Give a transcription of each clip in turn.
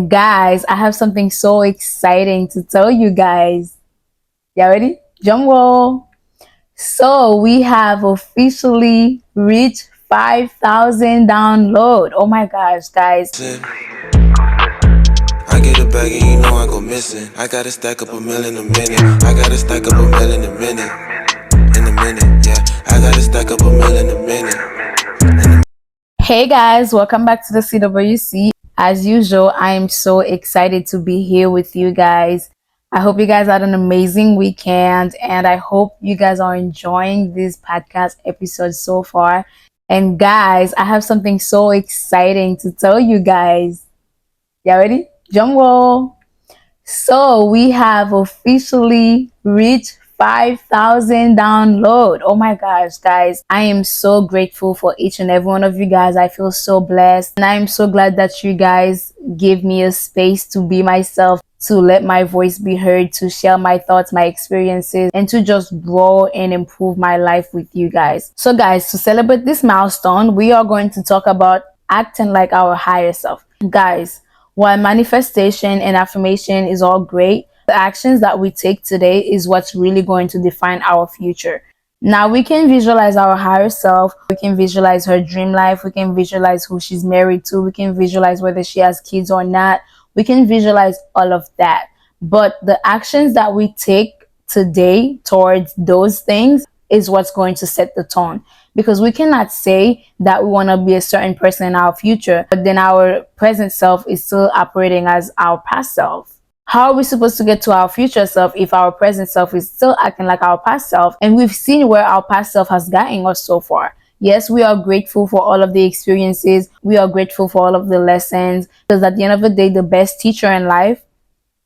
Guys, I have something so exciting to tell you guys. Y'all ready? Drum roll. So we have officially reached 5,000 download. Oh my gosh, guys. I get a bag and you know I go missing. I gotta stack up a mill in a minute. I gotta stack up a mill in a minute. In a minute, yeah. I gotta stack up a mill in a minute. Hey guys, welcome back to the CWC. As usual, I am so excited to be here with you guys. I hope you guys had an amazing weekend and I hope you guys are enjoying this podcast episode so far. And guys, I have something so exciting to tell you guys. Y'all ready? Drum roll. So we have officially reached 5,000 download. Oh my gosh, guys. I am so grateful for each and every one of you guys. I feel so blessed. And I am so glad that you guys give me a space to be myself, to let my voice be heard, to share my thoughts, my experiences, and to just grow and improve my life with you guys. So guys, to celebrate this milestone, we are going to talk about acting like our higher self. Guys, while manifestation and affirmation is all great, the actions that we take today is what's really going to define our future. Now we can visualize our higher self, we can visualize her dream life, we can visualize who she's married to, we can visualize whether she has kids or not, we can visualize all of that. But the actions that we take today towards those things is what's going to set the tone. Because we cannot say that we want to be a certain person in our future, but then our present self is still operating as our past self. How are we supposed to get to our future self if our present self is still acting like our past self? And we've seen where our past self has gotten us so far. Yes, we are grateful for all of the experiences. We are grateful for all of the lessons. Because at the end of the day, the best teacher in life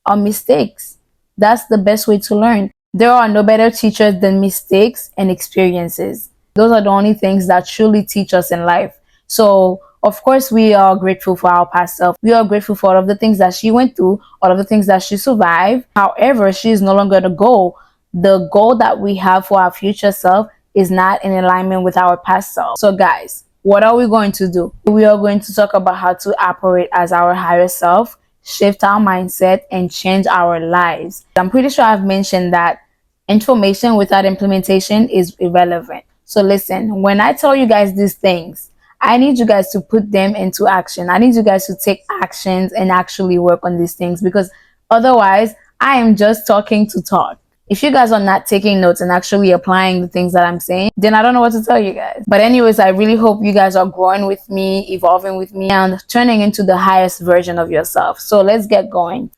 are mistakes. That's the best way to learn. There are no better teachers than mistakes and experiences. Those are the only things that truly teach us in life. So, of course, we are grateful for our past self. We are grateful for all of the things that she went through, all of the things that she survived. However, she is no longer the goal. The goal that we have for our future self is not in alignment with our past self. So, guys, what are we going to do? We are going to talk about how to operate as our higher self, shift our mindset, and change our lives. I'm pretty sure I've mentioned that information without implementation is irrelevant. So listen, when I tell you guys these things, I need you guys to put them into action. I need you guys to take actions and actually work on these things, because otherwise I am just talking to talk. If you guys are not taking notes and actually applying the things that I'm saying, then I don't know what to tell you guys. But anyways, I really hope you guys are growing with me, evolving with me, and turning into the highest version of yourself. So let's get going.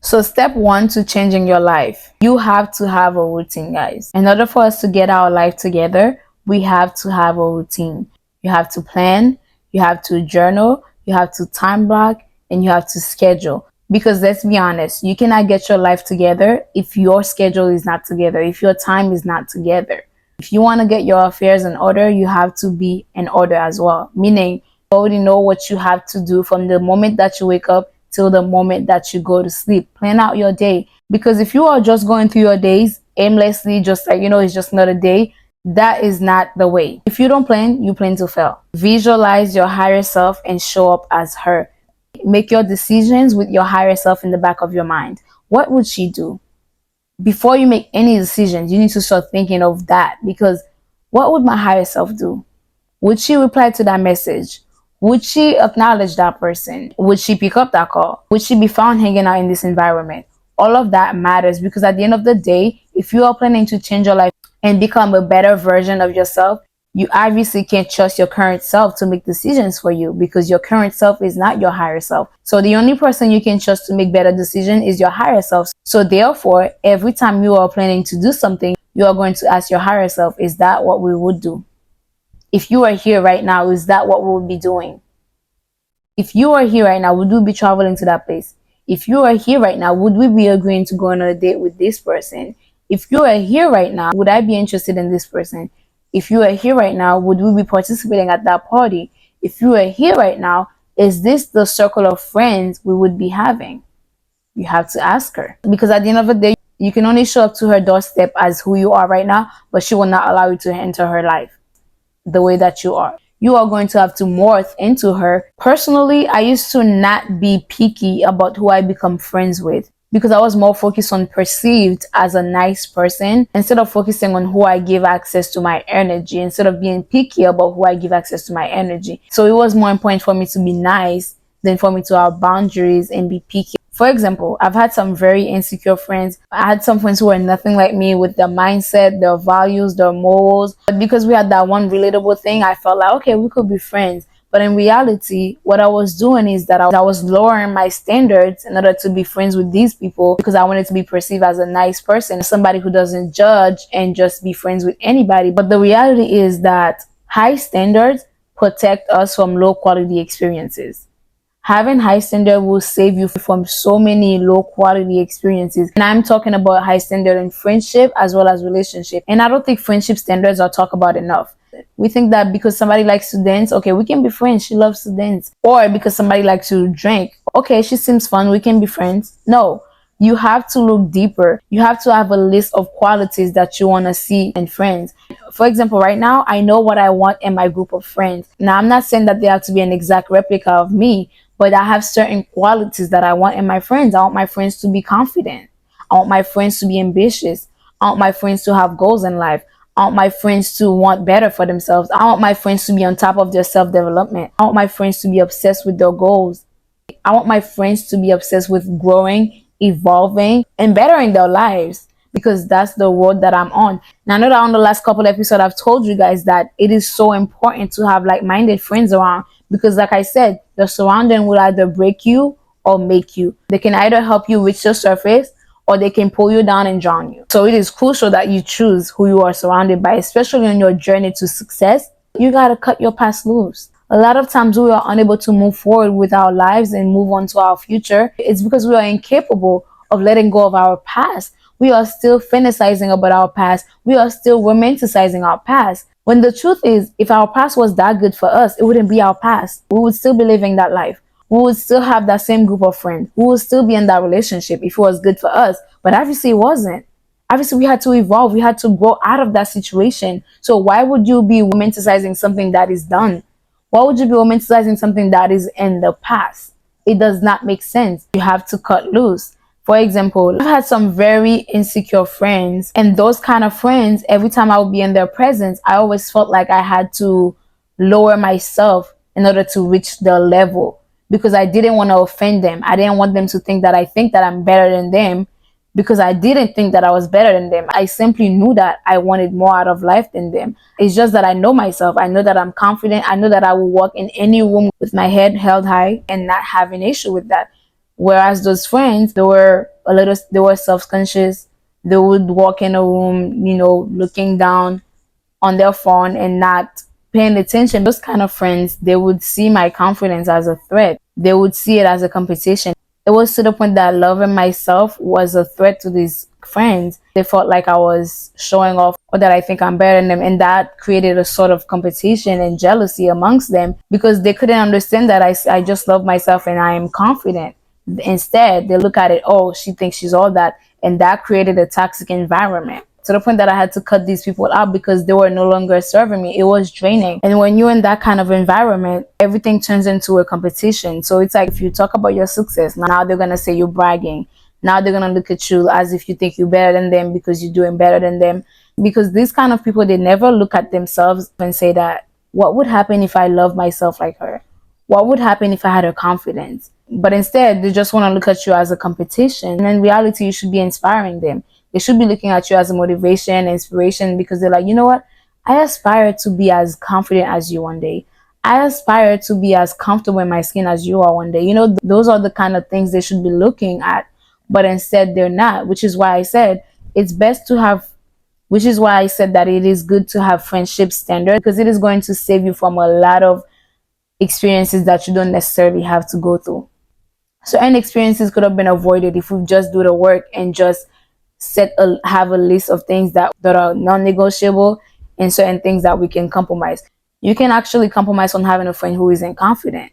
So step one to changing your life, you have to have a routine, guys. In order for us to get our life together, we have to have a routine. You have to plan, you have to journal, you have to time block, and you have to schedule. Because let's be honest, you cannot get your life together if your schedule is not together, if your time is not together. If you want to get your affairs in order, you have to be in order as well. Meaning, you already know what you have to do from the moment that you wake up till the moment that you go to sleep. Plan out your day. Because if you are just going through your days aimlessly, just like, it's just another day, that is not the way. If you don't plan, you plan to fail. Visualize your higher self and show up as her. Make your decisions with your higher self in the back of your mind. What would she do? Before you make any decisions, you need to start thinking of that, because what would my higher self do? Would she reply to that message? Would she acknowledge that person? Would she pick up that call? Would she be found hanging out in this environment? All of that matters, because at the end of the day, if you are planning to change your life and become a better version of yourself, you obviously can't trust your current self to make decisions for you, because your current self is not your higher self. So the only person you can trust to make better decisions is your higher self. So therefore, every time you are planning to do something, you are going to ask your higher self, is that what we would do? If you are here right now, is that what we would be doing? If you are here right now, would we be traveling to that place? If you are here right now, would we be agreeing to go on a date with this person? If you are here right now, would I be interested in this person? If you are here right now, would we be participating at that party? If you are here right now, is this the circle of friends we would be having? You have to ask her. Because at the end of the day, you can only show up to her doorstep as who you are right now, but she will not allow you to enter her life the way that you are. you are going to have to morph into her. Personally, I used to not be picky about who I become friends with because I was more focused on perceived as a nice person instead of focusing on who I give access to my energy, instead of being picky about who I give access to my energy. So it was more important for me to be nice than for me to have boundaries and be picky. For example, I've had some very insecure friends. I had some friends who were nothing like me with their mindset, their values, their morals. But because we had that one relatable thing, I felt like, okay, we could be friends. But in reality, what I was doing is that I was lowering my standards in order to be friends with these people because I wanted to be perceived as a nice person, somebody who doesn't judge and just be friends with anybody. But the reality is that high standards protect us from low quality experiences. Having high standard will save you from so many low quality experiences. And I'm talking about high standard in friendship as well as relationship. And I don't think friendship standards are talked about enough. We think that because somebody likes to dance, okay, we can be friends. She loves to dance. Or because somebody likes to drink, okay, she seems fun. We can be friends. No, you have to look deeper. You have to have a list of qualities that you want to see in friends. For example, right now, I know what I want in my group of friends. Now, I'm not saying that they have to be an exact replica of me, but I have certain qualities that I want in my friends. I want my friends to be confident. I want my friends to be ambitious. I want my friends to have goals in life. I want my friends to want better for themselves. I want my friends to be on top of their self development. I want my friends to be obsessed with their goals. I want my friends to be obsessed with growing, evolving, and bettering their lives because that's the road that I'm on. Now, I know that on the last couple episodes, I've told you guys that it is so important to have like minded friends around because, like I said, your surrounding will either break you or make you. They can either help you reach the surface or they can pull you down and drown you. So it is crucial that you choose who you are surrounded by, especially on your journey to success. You got to cut your past loose. A lot of times we are unable to move forward with our lives and move on to our future. It's because we are incapable of letting go of our past. We are still fantasizing about our past. We are still romanticizing our past. When the truth is, if our past was that good for us, it wouldn't be our past. We would still be living that life. We would still have that same group of friends. We would still be in that relationship if it was good for us. But obviously it wasn't. Obviously we had to evolve. We had to grow out of that situation. So why would you be romanticizing something that is done? Why would you be romanticizing something that is in the past? It does not make sense. You have to cut loose. For example, I've had some very insecure friends, and those kind of friends, every time I would be in their presence, I always felt like I had to lower myself in order to reach their level because I didn't want to offend them. I didn't want them to think that I think that I'm better than them because I didn't think that I was better than them. I simply knew that I wanted more out of life than them. It's just that I know myself. I know that I'm confident. I know that I will walk in any room with my head held high and not have an issue with that. Whereas those friends, they were self-conscious. They would walk in a room, looking down on their phone and not paying attention. Those kind of friends, they would see my confidence as a threat. They would see it as a competition. It was to the point that loving myself was a threat to these friends. They felt like I was showing off or that I think I'm better than them. And that created a sort of competition and jealousy amongst them because they couldn't understand that I just love myself and I am confident. Instead, they look at it, oh, she thinks she's all that. And that created a toxic environment to the point that I had to cut these people out because they were no longer serving me. It was draining. And when you're in that kind of environment, everything turns into a competition. So it's like if you talk about your success, now they're going to say you're bragging. Now they're going to look at you as if you think you're better than them because you're doing better than them. Because these kind of people, they never look at themselves and say that, what would happen if I loved myself like her? What would happen if I had her confidence? But instead, they just want to look at you as a competition. And in reality, you should be inspiring them. They should be looking at you as a motivation, inspiration, because they're like, you know what? I aspire to be as confident as you one day. I aspire to be as comfortable in my skin as you are one day. Those are the kind of things they should be looking at. But instead, they're not, which is why I said which is why I said that it is good to have friendship standards because it is going to save you from a lot of experiences that you don't necessarily have to go through. Certain experiences could have been avoided if we just do the work and just have a list of things that are non-negotiable and certain things that we can compromise. You can actually compromise on having a friend who isn't confident,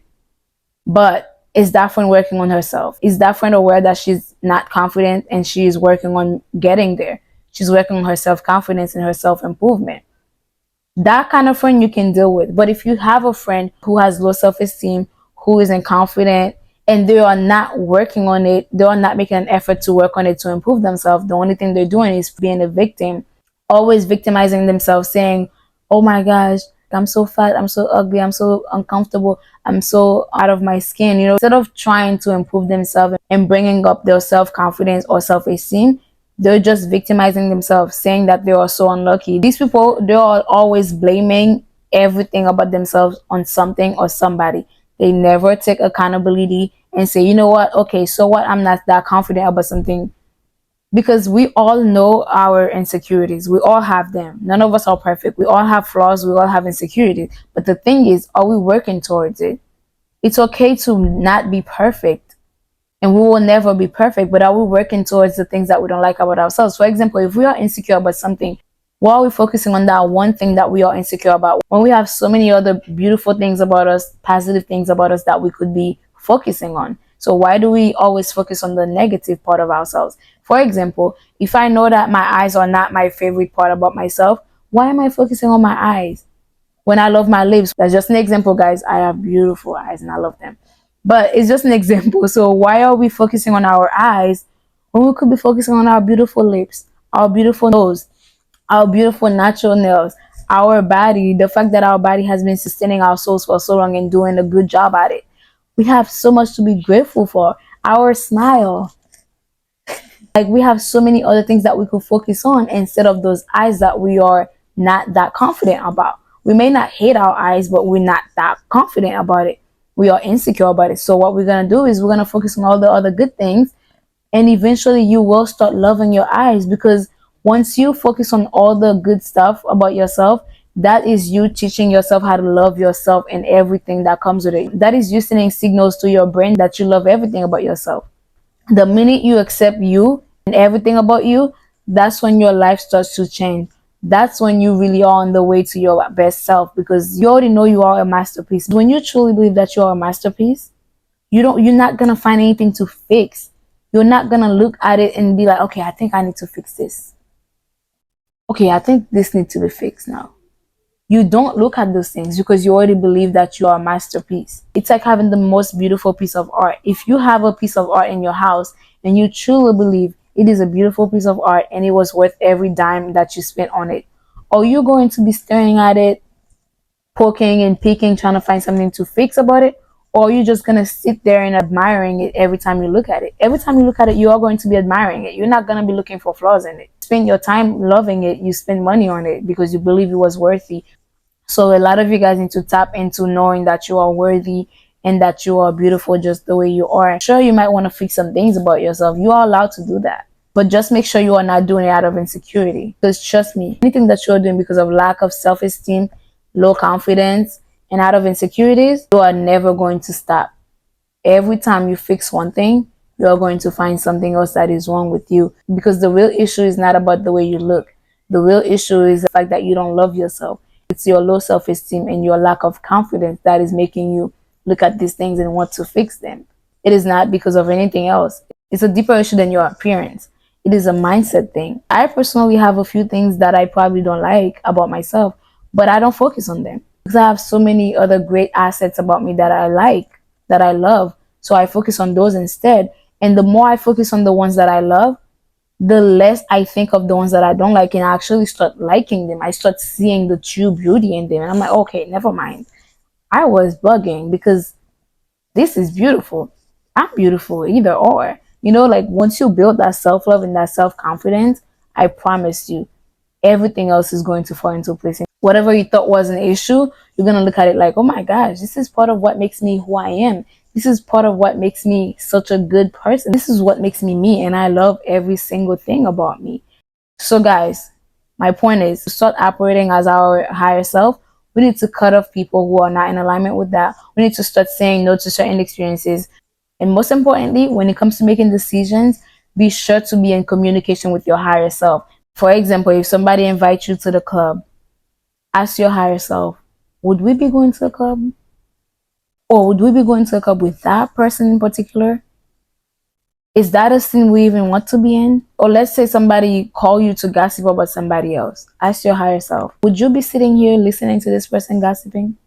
but is that friend working on herself? Is that friend aware that she's not confident and she is working on getting there? She's working on her self-confidence and her self-improvement. That kind of friend you can deal with. But if you have a friend who has low self-esteem, who isn't confident, and they are not working on it, they are not making an effort to work on it to improve themselves, the only thing they're doing is being a victim, always victimizing themselves, saying, oh my gosh, I'm so fat, I'm so ugly, I'm so uncomfortable, I'm so out of my skin. Instead of trying to improve themselves and bringing up their self-confidence or self-esteem, they're just victimizing themselves, saying that they are so unlucky. These people, they are always blaming everything about themselves on something or somebody. They never take accountability and say, you know what, okay, so what, I'm not that confident about something. Because we all know our insecurities. We all have them. None of us are perfect. We all have flaws. We all have insecurities. But the thing is, are we working towards it? It's okay to not be perfect, and we will never be perfect, but are we working towards the things that we don't like about ourselves? For example, if we are insecure about something, why are we focusing on that one thing that we are insecure about when we have so many other beautiful things about us, positive things about us that we could be focusing on? So why do we always focus on the negative part of ourselves? For example, if I know that my eyes are not my favorite part about myself, why am I focusing on my eyes when I love my lips? That's just an example, guys. I have beautiful eyes and I love them. But it's just an example. So why are we focusing on our eyes when we could be focusing on our beautiful lips, our beautiful nose, our beautiful natural nails, our body, the fact that our body has been sustaining our souls for so long and doing a good job at it. We have so much to be grateful for. Our smile, like we have so many other things that we could focus on instead of those eyes that we are not that confident about. We may not hate our eyes, but we're not that confident about it. We are insecure about it. So what we're gonna do is we're gonna focus on all the other good things, and eventually you will start loving your eyes, because once you focus on all the good stuff about yourself, that is you teaching yourself how to love yourself and everything that comes with it. That is you sending signals to your brain that you love everything about yourself. The minute you accept you and everything about you, that's when your life starts to change. That's when you really are on the way to your best self, because you already know you are a masterpiece. When you truly believe that you are a masterpiece, you're not gonna find anything to fix. You're not gonna look at it and be like, okay, I think I need to fix this. Okay, I think this needs to be fixed now. You don't look at those things because you already believe that you are a masterpiece. It's like having the most beautiful piece of art. If you have a piece of art in your house and you truly believe it is a beautiful piece of art and it was worth every dime that you spent on it, are you going to be staring at it, poking and peeking, trying to find something to fix about it? Or are you just going to sit there and admiring it every time you look at it? Every time you look at it, you are going to be admiring it. You're not going to be looking for flaws in it. Spend your time loving it. You spend money on it because you believe it was worthy. So a lot of you guys need to tap into knowing that you are worthy and that you are beautiful just the way you are. Sure, you might want to fix some things about yourself. You are allowed to do that. But just make sure you are not doing it out of insecurity. Because trust me, anything that you're doing because of lack of self-esteem, low confidence, and out of insecurities, you are never going to stop. Every time you fix one thing, you are going to find something else that is wrong with you. Because the real issue is not about the way you look. The real issue is the fact that you don't love yourself. It's your low self-esteem and your lack of confidence that is making you look at these things and want to fix them. It is not because of anything else. It's a deeper issue than your appearance. It is a mindset thing. I personally have a few things that I probably don't like about myself, but I don't focus on them because I have so many other great assets about me that I like, that I love. So I focus on those instead. And the more I focus on the ones that I love, the less I think of the ones that I don't like, and I actually start liking them. I start seeing the true beauty in them. And I'm like, okay, never mind. I was bugging because this is beautiful. I'm beautiful, either or. Like once you build that self love and that self confidence, I promise you, everything else is going to fall into place. Whatever you thought was an issue, you're going to look at it like, oh my gosh, this is part of what makes me who I am. This is part of what makes me such a good person. This is what makes me me. And I love every single thing about me. So, guys, my point is to start operating as our higher self. We need to cut off people who are not in alignment with that. We need to start saying no to certain experiences. And most importantly, when it comes to making decisions, be sure to be in communication with your higher self. For example, if somebody invites you to the club, ask your higher self, would we be going to the club? Or would we be going to the club with that person in particular? Is that a scene we even want to be in? Or let's say somebody call you to gossip about somebody else. Ask your higher self, would you be sitting here listening to this person gossiping?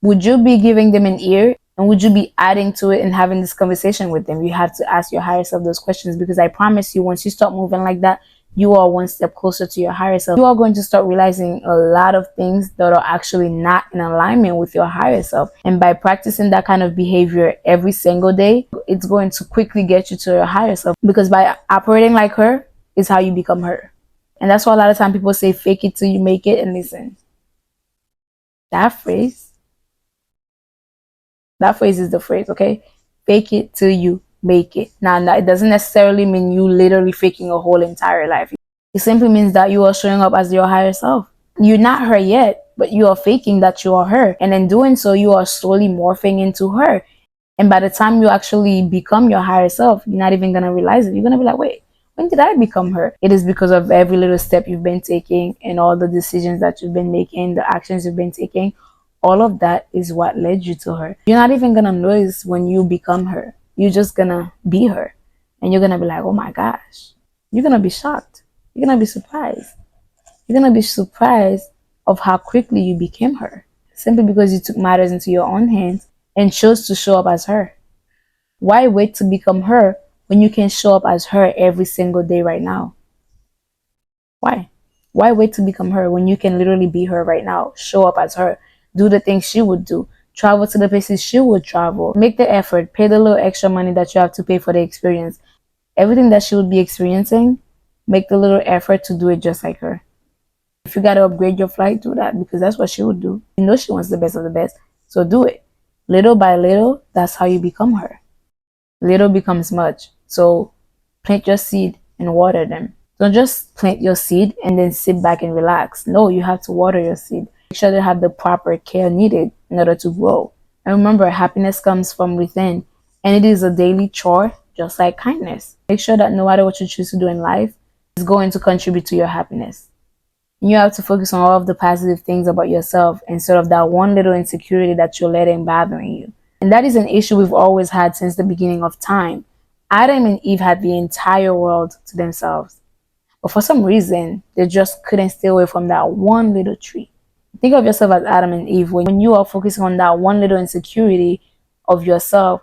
Would you be giving them an ear? And would you be adding to it and having this conversation with them? You have to ask your higher self those questions, because I promise you, once you start moving like that, you are one step closer to your higher self. You are going to start realizing a lot of things that are actually not in alignment with your higher self. And by practicing that kind of behavior every single day, it's going to quickly get you to your higher self, because by operating like her is how you become her. And that's why a lot of time people say fake it till you make it. And listen, that phrase that phrase is the phrase, okay? Fake it till you make it. Now, it doesn't necessarily mean you literally faking a whole entire life. It simply means that you are showing up as your higher self. You're not her yet, but you are faking that you are her. And in doing so, you are slowly morphing into her. And by the time you actually become your higher self, you're not even going to realize it. You're going to be like, wait, when did I become her? It is because of every little step you've been taking and all the decisions that you've been making, the actions you've been taking. All of that is what led you to her. You're not even going to notice when you become her. You're just going to be her. And you're going to be like, oh my gosh. You're going to be shocked. You're going to be surprised. You're going to be surprised of how quickly you became her, simply because you took matters into your own hands and chose to show up as her. Why wait to become her when you can show up as her every single day right now? Why? Why wait to become her when you can literally be her right now? Show up as her. Do the things she would do. Travel to the places she would travel. Make the effort. Pay the little extra money that you have to pay for the experience. Everything that she would be experiencing, make the little effort to do it just like her. If you got to upgrade your flight, do that, because that's what she would do. You know she wants the best of the best. So do it. Little by little, that's how you become her. Little becomes much. So plant your seed and water them. Don't just plant your seed and then sit back and relax. No, you have to water your seed. Make sure they have the proper care needed in order to grow. And remember, happiness comes from within, and it is a daily chore, just like kindness. Make sure that no matter what you choose to do in life, is going to contribute to your happiness. And you have to focus on all of the positive things about yourself instead of that one little insecurity that you're letting bothering you. And that is an issue we've always had since the beginning of time. Adam and Eve had the entire world to themselves. But for some reason, they just couldn't stay away from that one little tree. Think of yourself as Adam and Eve. When you are focusing on that one little insecurity of yourself,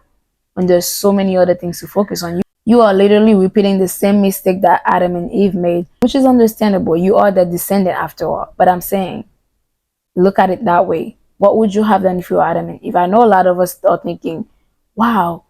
when there's so many other things to focus on, you are literally repeating the same mistake that Adam and Eve made, which is understandable. You are the descendant after all. But I'm saying, look at it that way. What would you have done if you were Adam and Eve? I know a lot of us are thinking, wow,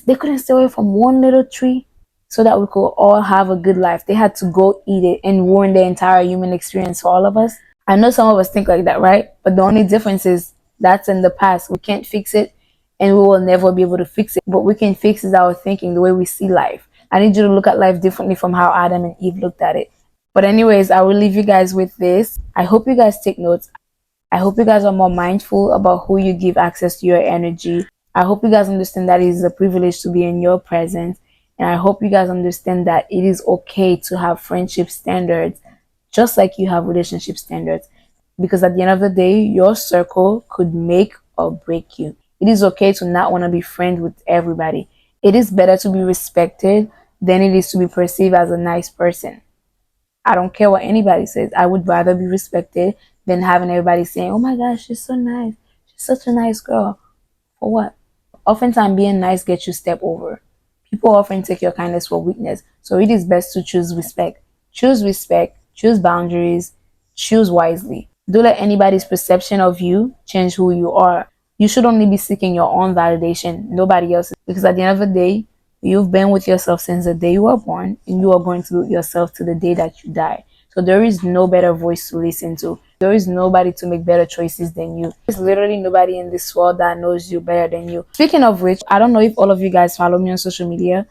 they couldn't stay away from one little tree so that we could all have a good life. They had to go eat it and ruin the entire human experience for all of us. I know some of us think like that, right? But the only difference is that's in the past. We can't fix it, and we will never be able to fix it. What we can fix is our thinking, the way we see life. I need you to look at life differently from how Adam and Eve looked at it. But anyways, I will leave you guys with this. I hope you guys take notes. I hope you guys are more mindful about who you give access to your energy. I hope you guys understand that it is a privilege to be in your presence. And I hope you guys understand that it is okay to have friendship standards, just like you have relationship standards. Because at the end of the day, your circle could make or break you. It is okay to not want to be friends with everybody. It is better to be respected than it is to be perceived as a nice person. I don't care what anybody says. I would rather be respected than having everybody saying, oh my gosh, she's so nice. She's such a nice girl. For what? Oftentimes, being nice gets you step over. People often take your kindness for weakness. So it is best to choose respect. Choose respect, choose boundaries, choose wisely. Don't let anybody's perception of you change who you are. You should only be seeking your own validation, nobody else's. Because at the end of the day, you've been with yourself since the day you were born, and you are going to be with yourself to the day that you die. So there is no better voice to listen to. There is nobody to make better choices than you. There's literally nobody in this world that knows you better than you. Speaking of which, I don't know if all of you guys follow me on social media,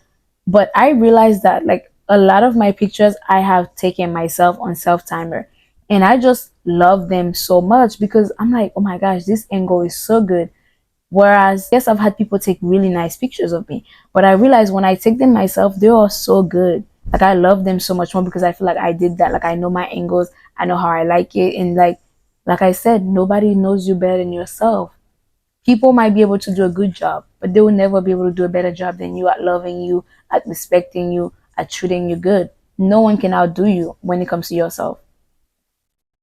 but I realized that like a lot of my pictures I have taken myself on self timer. And I just love them so much because I'm like, oh my gosh, this angle is so good. Whereas, yes, I've had people take really nice pictures of me, but I realize when I take them myself, they are so good. Like, I love them so much more because I feel like I did that. Like, I know my angles, I know how I like it. And, like I said, nobody knows you better than yourself. People might be able to do a good job, but but they will never be able to do a better job than you at loving you, at respecting you, at treating you good. No one can outdo you when it comes to yourself.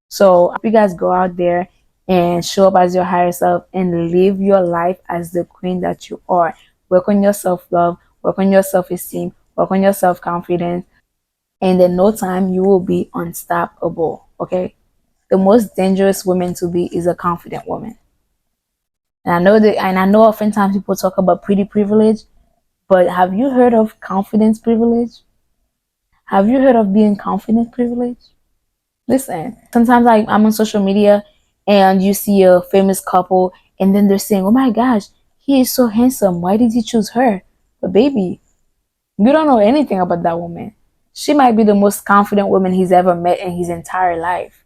So I hope you guys go out there and show up as your higher self and live your life as the queen that you are. Work on your self love, work on your self esteem, work on your self confidence, and in no time you will be unstoppable. Okay? The most dangerous woman to be is a confident woman. And I know oftentimes people talk about pretty privilege, but have you heard of confidence privilege? Have you heard of being confident privilege? Listen, sometimes I'm on social media and you see a famous couple and then they're saying, oh my gosh, he is so handsome. Why did he choose her? But baby, you don't know anything about that woman. She might be the most confident woman he's ever met in his entire life.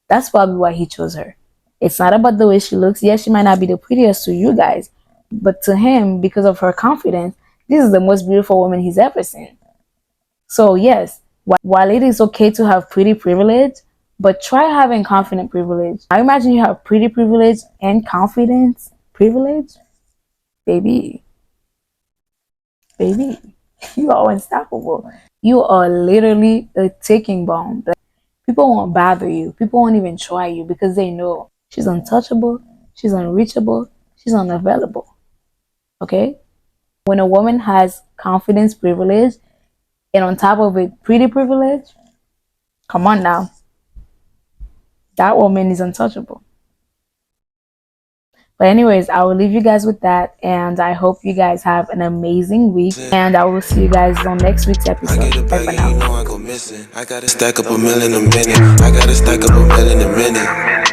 That's probably why he chose her. It's not about the way she looks. Yes, she might not be the prettiest to you guys, but to him, because of her confidence, this is the most beautiful woman he's ever seen. So, yes, while it is okay to have pretty privilege, but try having confident privilege. I imagine you have pretty privilege and confidence privilege. Baby, baby, you are unstoppable. You are literally a ticking bomb. Like, people won't bother you. People won't even try you because they know she's untouchable, she's unreachable, she's unavailable. Okay? When a woman has confidence privilege and on top of it, pretty privilege, come on now. That woman is untouchable. But anyways, I will leave you guys with that, and I hope you guys have an amazing week. And I will see you guys on next week's I episode. get a Bye bag for and you now. know I go missing. I gotta stack up a mill in a minute. I gotta stack up a mill in a minute.